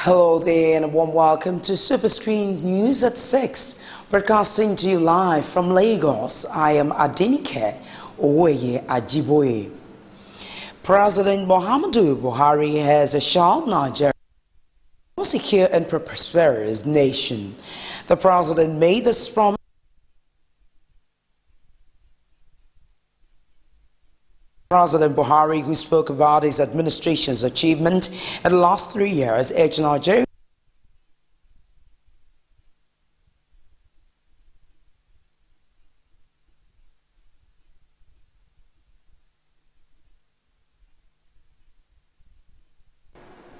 Hello there and a warm welcome to Superscreen News at 6, broadcasting to you live from Lagos. I am Adenike Oweye Ajiboye. President Muhammadu Buhari has assured Nigeria a secure and prosperous nation. The president made this promise. President Buhari, who spoke about his administration's achievement in the last 3 years, urged Nigeria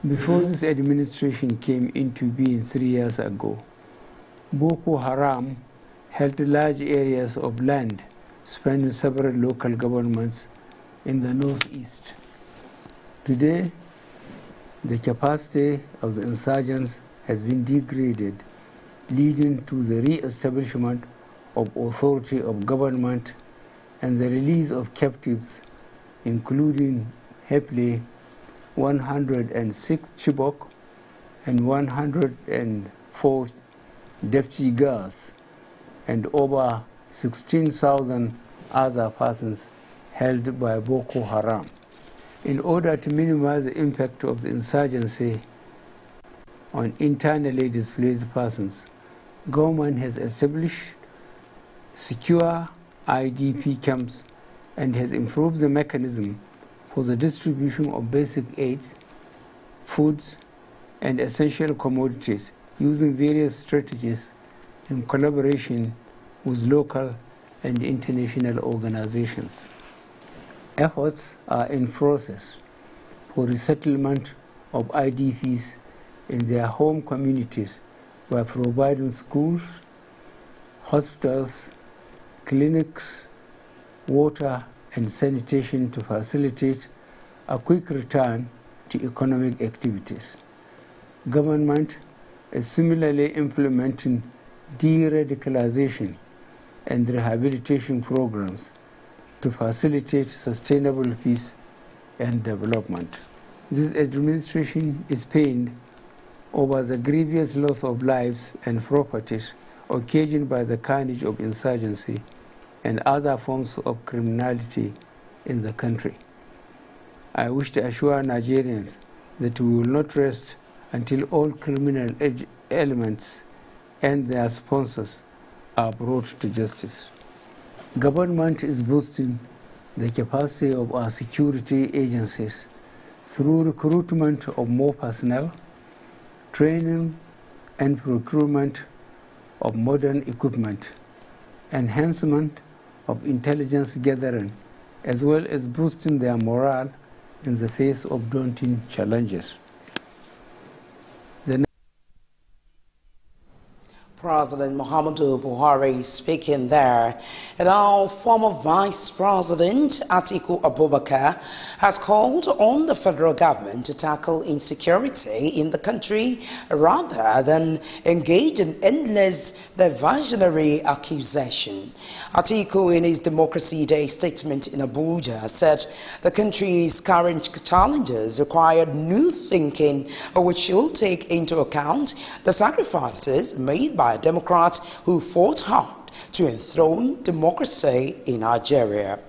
Before this administration came into being 3 years ago, Boko Haram held large areas of land spanning several local governments in the northeast. Today, the capacity of the insurgents has been degraded, leading to the re-establishment of authority of government and the release of captives, including happily 106 Chibok and 104 deputy girls and over 16,000 other persons held by Boko Haram. In order to minimize the impact of the insurgency on internally displaced persons, government has established secure IDP camps and has improved the mechanism for the distribution of basic aid, foods, and essential commodities using various strategies in collaboration with local and international organizations. Efforts are in process for resettlement of IDPs in their home communities by providing schools, hospitals, clinics, water, and sanitation to facilitate a quick return to economic activities. Government is similarly implementing de-radicalization and rehabilitation programs to facilitate sustainable peace and development. This administration is pained over the grievous loss of lives and properties occasioned by the carnage of insurgency and other forms of criminality in the country. I wish to assure Nigerians that we will not rest until all criminal elements and their sponsors are brought to justice. Government is boosting the capacity of our security agencies through recruitment of more personnel, training and procurement of modern equipment, enhancement of intelligence gathering, as well as boosting their morale in the face of daunting challenges. President Muhammadu Buhari speaking there. And our former Vice President Atiku Abubakar has called on the federal government to tackle insecurity in the country rather than engage in endless diversionary accusation. Atiku, in his Democracy Day statement in Abuja, said the country's current challenges required new thinking, which should take into account the sacrifices made by Democrats who fought hard to enthrone democracy in Nigeria.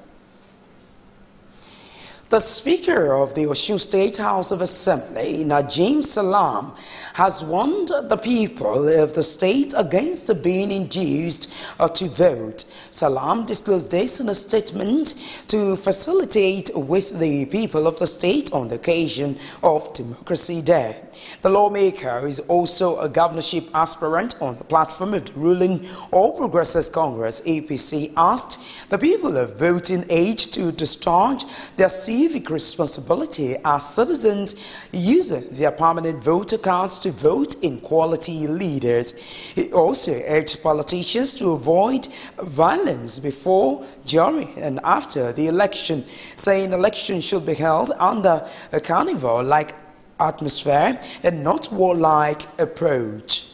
The Speaker of the Osun State House of Assembly, Najim Salam, has warned the people of the state against being induced to vote. Salam disclosed this in a statement to facilitate with the people of the state on the occasion of Democracy Day. The lawmaker is also a governorship aspirant on the platform of the ruling All Progressives Congress (APC), asked the people of voting age to discharge their civic responsibility as citizens using their permanent voter cards to vote in quality leaders. He also urged politicians to avoid violence before, during, and after the election, saying elections should be held under a carnival-like atmosphere and not warlike approach.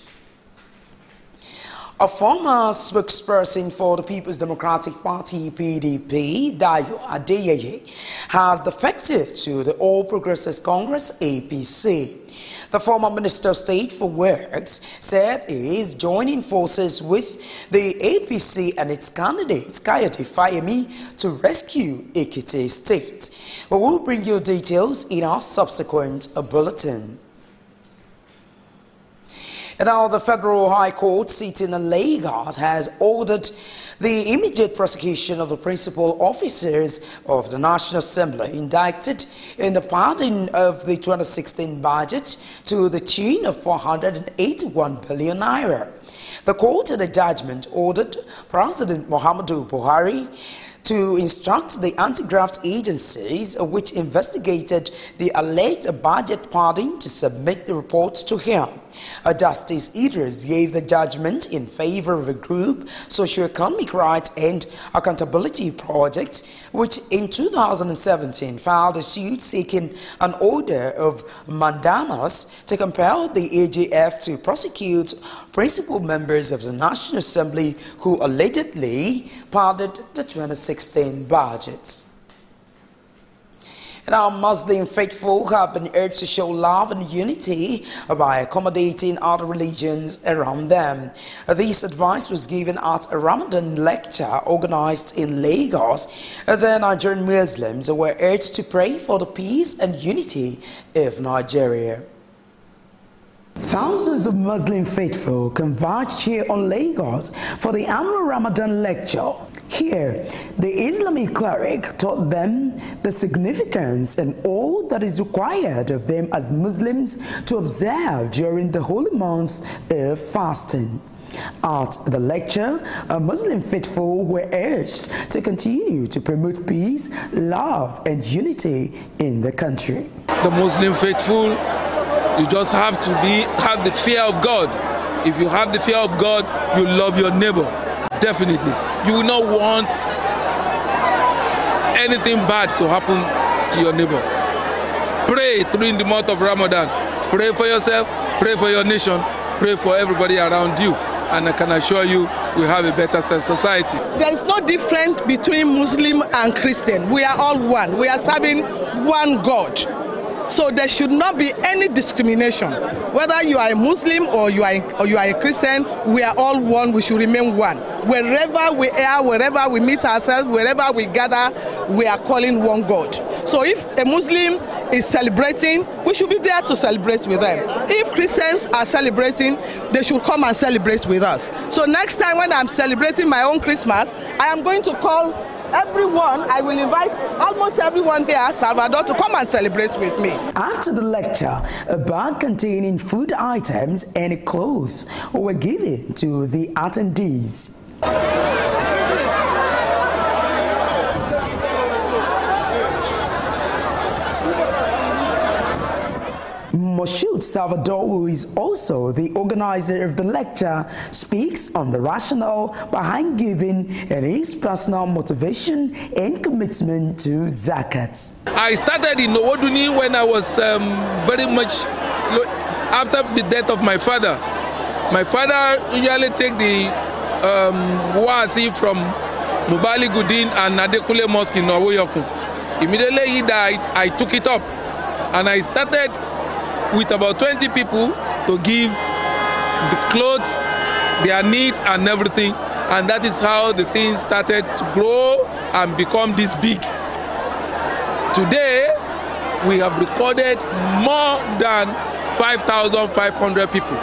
A former spokesperson for the People's Democratic Party (PDP), Dayo Adeyeye, has defected to the All Progressives Congress (APC. The former Minister of State for Works said he is joining forces with the APC and its candidate Kayode Fayemi to rescue Ekiti State. We will bring you details in our subsequent bulletin. And now the Federal High Court sitting in Lagos has ordered the immediate prosecution of the principal officers of the National Assembly indicted in the pardon of the 2016 budget to the tune of 481 billion naira. The court in a judgment ordered President Muhammadu Buhari to instruct the anti-graft agencies which investigated the alleged budget pardon to submit the reports to him. Justice Idris gave the judgment in favor of a group, Socio-Economic Rights and Accountability Project, which in 2017 filed a suit seeking an order of mandamus to compel the AGF to prosecute principal members of the National Assembly who allegedly pardoned the 2016 budget. And our Muslim faithful have been urged to show love and unity by accommodating other religions around them. This advice was given at a Ramadan lecture organized in Lagos. The Nigerian Muslims were urged to pray for the peace and unity of Nigeria. Thousands of Muslim faithful converged here on Lagos for the annual Ramadan lecture. Here, the Islamic cleric taught them the significance and all that is required of them as Muslims to observe during the holy month of fasting. At the lecture, Muslim faithful were urged to continue to promote peace, love, and unity in the country. The Muslim faithful, you just have to have the fear of God. If you have the fear of God, you love your neighbor. Definitely. You will not want anything bad to happen to your neighbor. Pray during the month of Ramadan. Pray for yourself, pray for your nation, pray for everybody around you. And I can assure you, we have a better society. There is no difference between Muslim and Christian. We are all one. We are serving one God. So there should not be any discrimination. Whether you are a Muslim or you are a Christian, we are all one. We should remain one. Wherever we are, wherever we meet ourselves, wherever we gather, we are calling one God. So if a Muslim is celebrating, we should be there to celebrate with them. If Christians are celebrating, they should come and celebrate with us. So next time when I'm celebrating my own Christmas, I am going to call everyone. I will invite almost everyone there, Salvador, to come and celebrate with me. After the lecture, a bag containing food items and clothes were given to the attendees. Moshood Salvador, who is also the organizer of the lecture, speaks on the rationale behind giving and his personal motivation and commitment to Zakat. I started in Owoduni when I was very much after the death of my father. My father usually take the Wasi from Mubali Gudin and Nadekule Mosque in Owoyokun. Immediately he died, I took it up and I started with about 20 people to give the clothes, their needs and everything, and that is how the thing started to grow and become this big. Today we have recorded more than 5,500 people.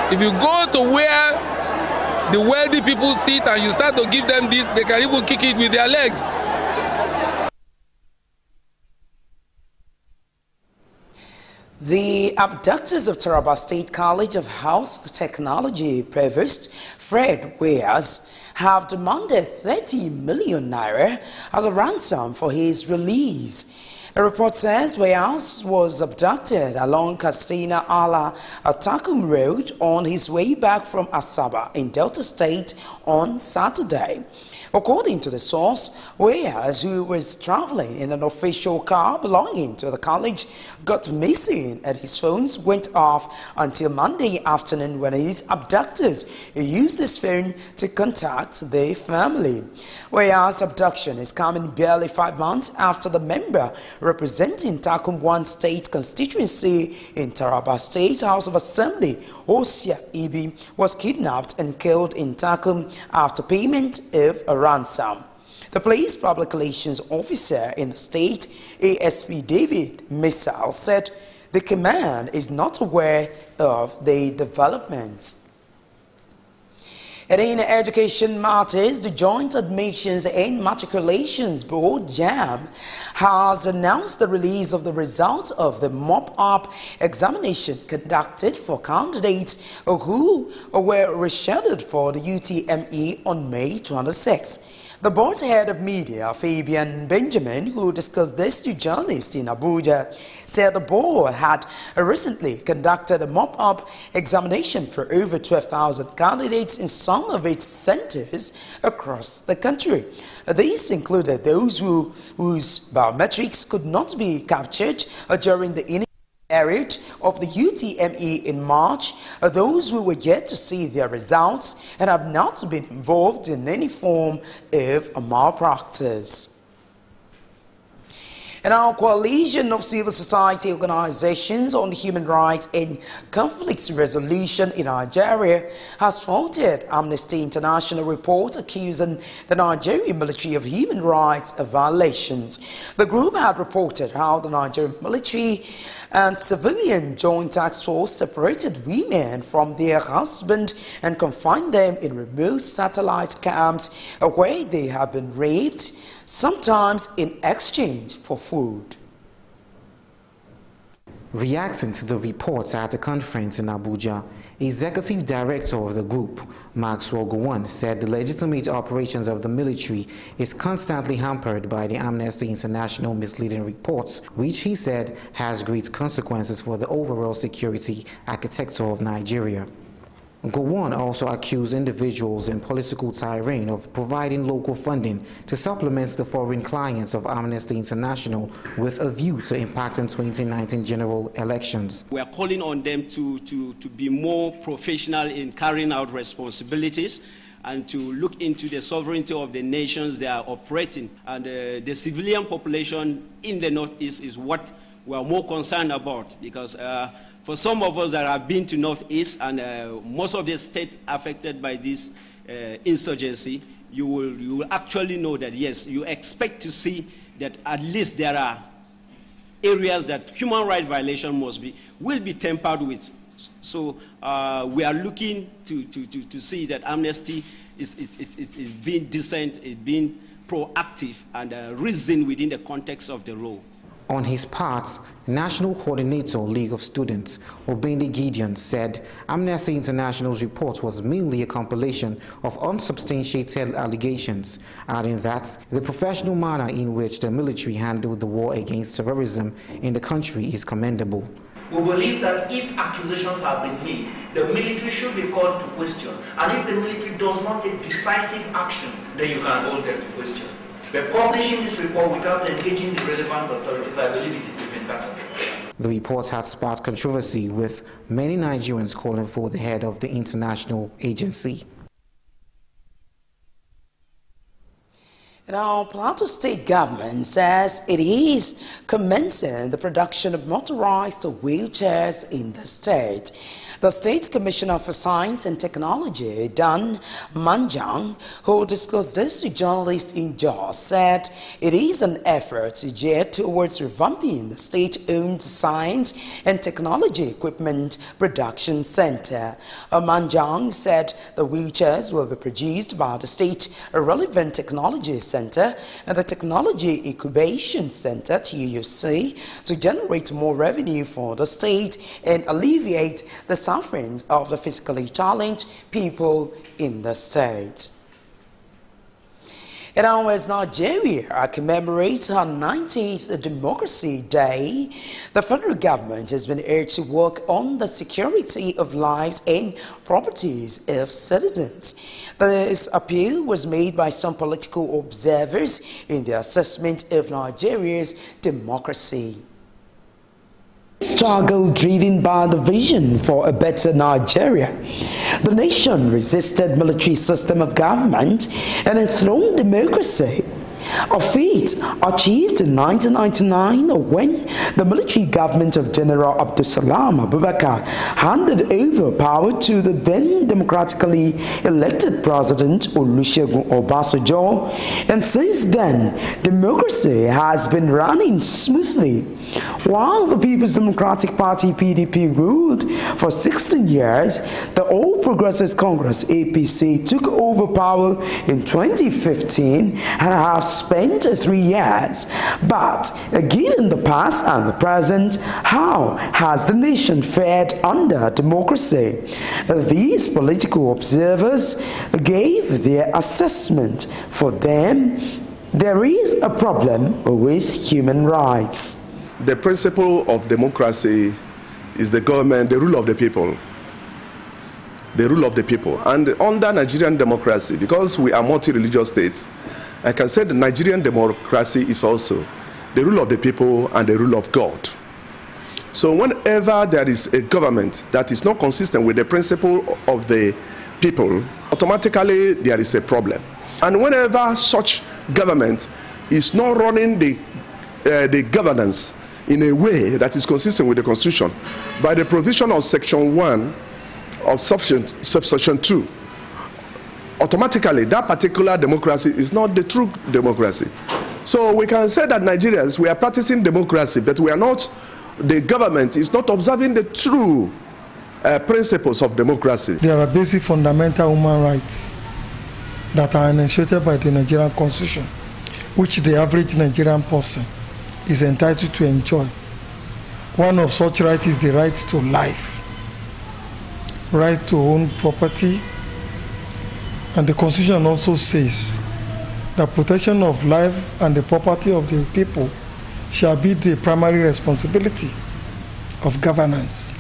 If you go to where the wealthy people sit and you start to give them this, they can even kick it with their legs. The abductors of Taraba State College of Health Technology Provost Fred Wears have demanded 30 million naira as a ransom for his release. A report says Wears was abducted along Katsina Ala Atakum Road on his way back from Asaba in Delta State on Saturday. According to the source, Weyers, who was traveling in an official car belonging to the college, got missing and his phones went off until Monday afternoon when his abductors used his phone to contact their family. Weyers' abduction is coming barely 5 months after the member representing Takum 1 state constituency in Taraba State House of Assembly, Osia Ibi, was kidnapped and killed in Takum after payment of a ransom. The police public relations officer in the state, ASP David Missal, said the command is not aware of the developments. And in education matters, the Joint Admissions and Matriculations Board (JAM) has announced the release of the results of the mop-up examination conducted for candidates who were rescheduled for the UTME on May 26. The board's head of media, Fabian Benjamin, who discussed this to journalists in Abuja, said the board had recently conducted a mop-up examination for over 12,000 candidates in some of its centers across the country. These included those whose biometrics could not be captured during the initial period of the UTME in March, those who were yet to see their results and have not been involved in any form of malpractice. And our coalition of civil society organizations on human rights and conflict resolution in Nigeria has faulted Amnesty International report accusing the Nigerian military of human rights violations. The group had reported how the Nigerian military and civilian joint task force separated women from their husbands and confined them in remote satellite camps where they have been raped, sometimes in exchange for food. Reacting to the reports at a conference in Abuja, Executive Director of the group, Maxwell Gowon, said the legitimate operations of the military is constantly hampered by the Amnesty International misleading reports, which he said has great consequences for the overall security architecture of Nigeria. Gowon also accused individuals in political terrain of providing local funding to supplement the foreign clients of Amnesty International with a view to impacting 2019 general elections. We are calling on them to be more professional in carrying out responsibilities and to look into the sovereignty of the nations they are operating. And the civilian population in the Northeast is what we are more concerned about, because for some of us that have been to Northeast and most of the states affected by this insurgency, you will actually know that, yes, you expect to see that at least there are areas that human rights violation will be tempered with. So we are looking to see that Amnesty is being decent, is being proactive and reason within the context of the role. On his part, National Coordinator, League of Students, Obende Gideon, said Amnesty International's report was mainly a compilation of unsubstantiated allegations, adding that the professional manner in which the military handled the war against terrorism in the country is commendable. We believe that if accusations have been made, the military should be called to question. And if the military does not take decisive action, then you can hold them to question. We're publishing this report without engaging the relevant authorities. I believe it is even better. The report had sparked controversy, with many Nigerians calling for the head of the international agency. Now, Plateau State government says it is commencing the production of motorized wheelchairs in the state. The State's Commissioner for Science and Technology, Dan Manjang, who discussed this to journalists in Jos, said it is an effort geared towards revamping the state-owned Science and Technology Equipment Production Center. Manjang said the wheelchairs will be produced by the State Relevant Technology Center and the Technology Incubation Center, TUC, to generate more revenue for the state and alleviate the sufferings of the physically challenged people in the state. In as Nigeria commemorates her 19th Democracy Day, the federal government has been urged to work on the security of lives and properties of citizens. This appeal was made by some political observers in their assessment of Nigeria's democracy. Struggle driven by the vision for a better Nigeria. The nation resisted military system of government and enthroned democracy, a feat achieved in 1999 when the military government of General Abdulsalam Abubakar handed over power to the then democratically elected President Olusegun Obasanjo, and since then democracy has been running smoothly. While the People's Democratic Party PDP ruled for 16 years, the All Progressives Congress APC took over power in 2015 and have spent 3 years. But given the past and the present, how has the nation fared under democracy? These political observers gave their assessment. For them, there is a problem with human rights. The principle of democracy is the government, the rule of the people. The rule of the people. And under Nigerian democracy, because we are multi-religious states, I can say the Nigerian democracy is also the rule of the people and the rule of God. So whenever there is a government that is not consistent with the principle of the people, automatically there is a problem. And whenever such government is not running the governance in a way that is consistent with the Constitution, by the provision of Section 1 of subsection 2, automatically that particular democracy is not the true democracy. So we can say that Nigerians, we are practicing democracy, but we are not, the government is not observing the true principles of democracy. There are basic fundamental human rights that are enunciated by the Nigerian Constitution, which the average Nigerian person is entitled to enjoy. One of such rights is the right to life, right to own property, and the Constitution also says that protection of life and the property of the people shall be the primary responsibility of governance.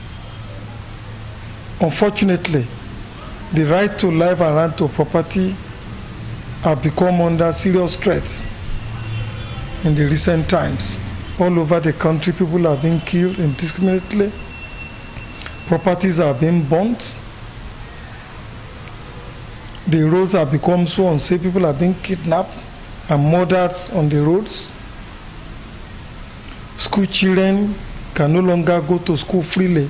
Unfortunately, the right to life and right to property have become under serious threat. In the recent times, all over the country, people are being killed indiscriminately, properties are being burnt, the roads have become so unsafe, people are being kidnapped and murdered on the roads. School children can no longer go to school freely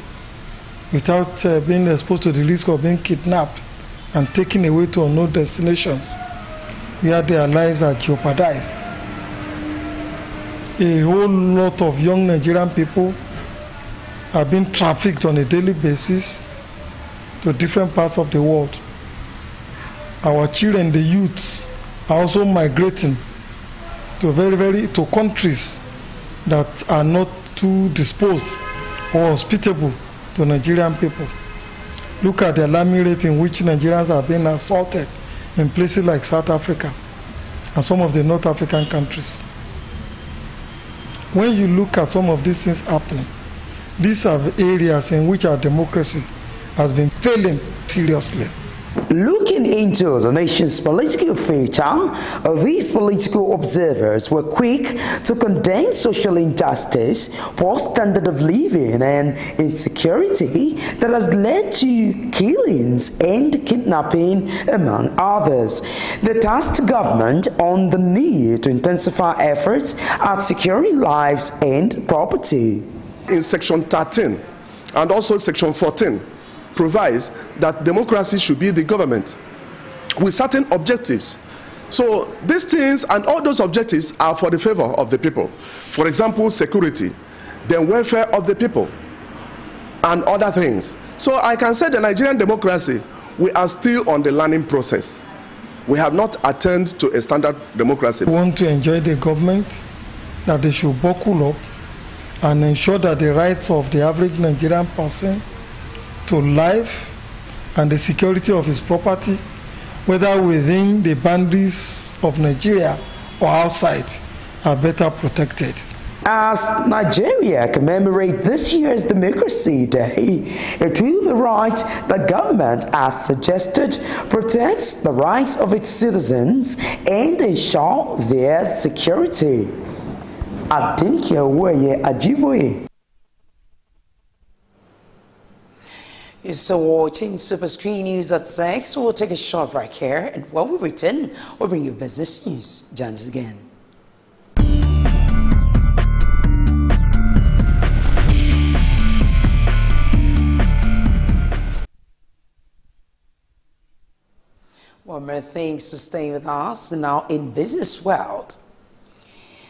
without being exposed to the risk of being kidnapped and taken away to unknown destinations where their lives are jeopardized. A whole lot of young Nigerian people are being trafficked on a daily basis to different parts of the world. Our children, the youths, are also migrating to to countries that are not too disposed or hospitable to Nigerian people. Look at the alarming rate in which Nigerians are being assaulted in places like South Africa and some of the North African countries. When you look at some of these things happening, these are areas in which our democracy has been failing seriously. Looking into the nation's political future, these political observers were quick to condemn social injustice, poor standard of living and insecurity that has led to killings and kidnapping, among others. They tasked government on the need to intensify efforts at securing lives and property. In Section 13 and also Section 14, provides that democracy should be the government with certain objectives. So these things and all those objectives are for the favor of the people. For example, security, the welfare of the people, and other things. So I can say the Nigerian democracy, we are still on the learning process. We have not attained to a standard democracy. We want to enjoy the government, that they should buckle up and ensure that the rights of the average Nigerian person to life and the security of his property whether within the boundaries of Nigeria or outside, are better protected. As Nigeria commemorates this year's Democracy Day, it will be right the government, as suggested, protects the rights of its citizens and ensure their security. You're still watching Superscreen News at 6. We'll take a short break here, and when we return, we'll bring you business news. Join us again. Well, many thanks for staying with us. Now, in business world,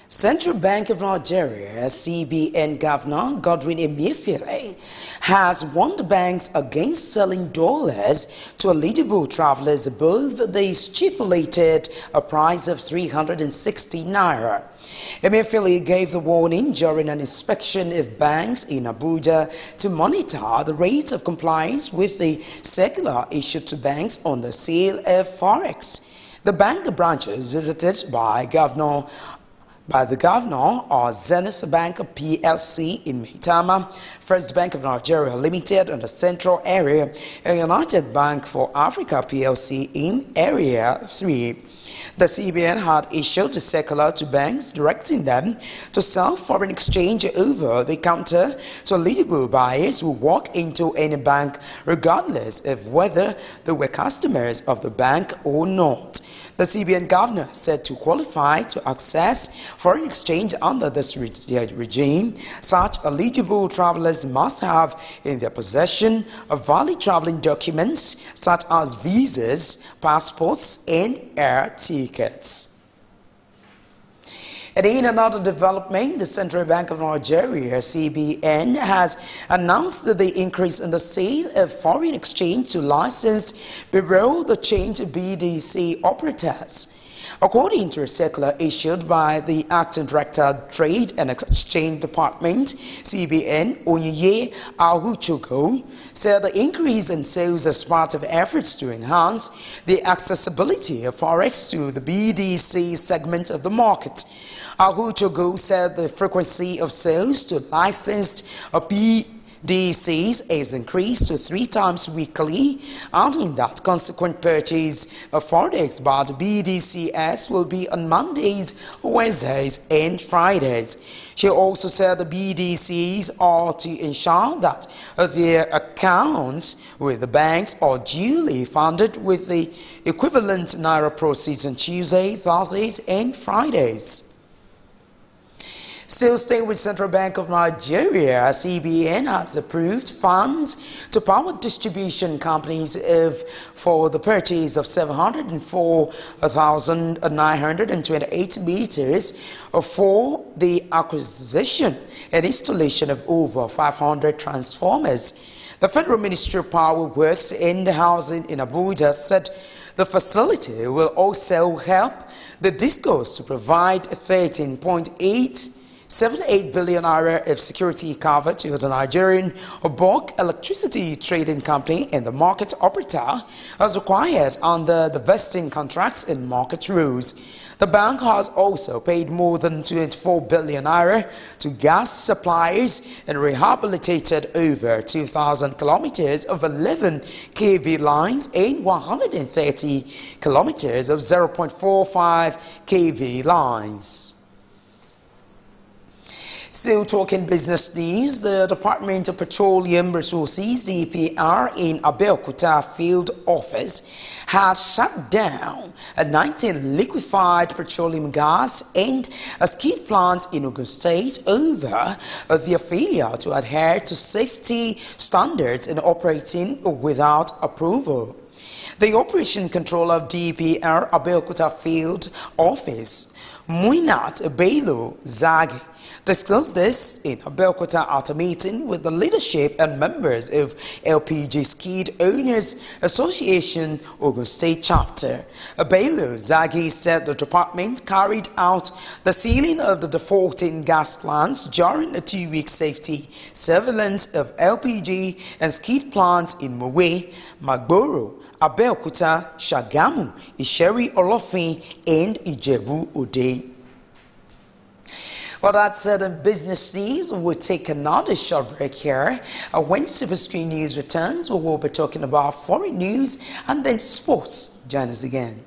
Central Bank of Nigeria, CBN Governor Godwin Emefiele, has warned banks against selling dollars to eligible travelers above the stipulated price of 360 naira. Emefiele gave the warning during an inspection of banks in Abuja to monitor the rate of compliance with the circular issued to banks on the sale of forex. The bank branches visited by the governor are Zenith Bank PLC in Maitama, First Bank of Nigeria Limited in the Central Area, and United Bank for Africa PLC in Area 3. The CBN had issued a circular to banks directing them to sell foreign exchange over the counter to eligible buyers who walk into any bank regardless of whether they were customers of the bank or not. The CBN governor said to qualify to access foreign exchange under this regime, such eligible travelers must have in their possession valid traveling documents such as visas, passports, and air tickets. And in another development, the Central Bank of Nigeria, CBN, has announced the increase in the sale of foreign exchange to licensed below-the-change BDC operators. According to a circular issued by the Acting Director, Trade and Exchange Department, CBN, Onyeye Ahuchogo, said the increase in sales as part of efforts to enhance the accessibility of forex to the BDC segment of the market. Ahuchogo said the frequency of sales to licensed BDCs is increased to 3 times weekly, adding that consequent purchase of forex by the BDCs will be on Mondays, Wednesdays, and Fridays. She also said the BDCs are to ensure that their accounts with the banks are duly funded with the equivalent Naira proceeds on Tuesdays, Thursdays, and Fridays. Still staying with Central Bank of Nigeria, CBN has approved funds to power distribution companies for the purchase of 704,928 meters for the acquisition and installation of over 500 transformers. The Federal Ministry of Power Works and Housing in Abuja said the facility will also help the DISCOs to provide 13.878 billion naira of security cover to the Nigerian bulk electricity trading company and the market operator as required under the vesting contracts and market rules. The bank has also paid more than 24 billion naira to gas suppliers and rehabilitated over 2,000 kilometers of 11 kV lines and 130 kilometers of 0.45 kV lines. Still talking business news, the Department of Petroleum Resources, DPR, in Abeokuta field office has shut down 19 liquefied petroleum gas and skid plants in Ogun State over their failure to adhere to safety standards and operating without approval. The operation controller of DPR Abeokuta field office, Muinat Bello Zagi, disclosed this in Abeokuta at a meeting with the leadership and members of LPG Skid Owners Association Ogun State Chapter. Bello Zagi said the department carried out the sealing of the defaulting gas plants during a 2-week safety surveillance of LPG and skid plants in Mowe, Magboro, Abeokuta, Shagamu, Isheri Olofin, and Ijebu Ode. Well, that said, in business news, we'll take another short break here. When Superscreen News returns, we will be talking about foreign news and then sports. Join us again.